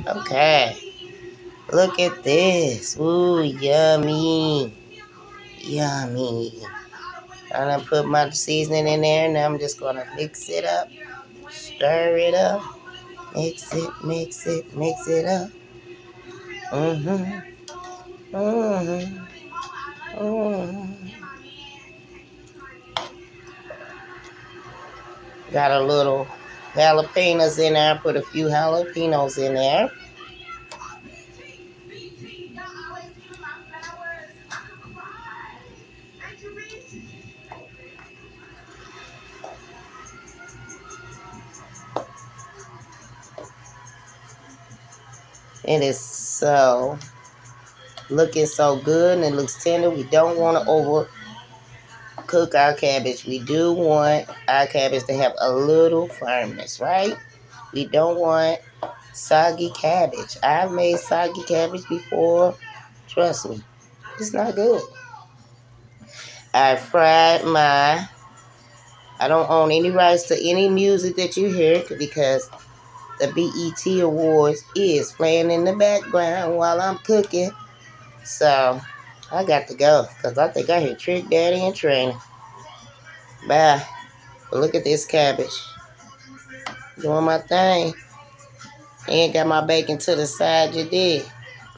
Okay. Look at this. Ooh, yummy. Yummy. I'm going to put my seasoning in there. Now I'm just going to mix it up. Stir it up. Mix it, mix it, mix it up. Mm-hmm. Mm-hmm. Mm-hmm. Got a little jalapenos in there. Put a few jalapenos in there. It is so looking so good and it looks tender. We don't want to overcook our cabbage. We do want our cabbage to have a little firmness, right? We don't want soggy cabbage. I've made soggy cabbage before. Trust me, it's not good. I fried my. I don't own any rights to any music that you hear because the BET Awards is playing in the background while I'm cooking. So I got to go because I think I hear Trick Daddy and Trina. Bye. But look at this cabbage. Doing my thing. And got my bacon to the side, you did.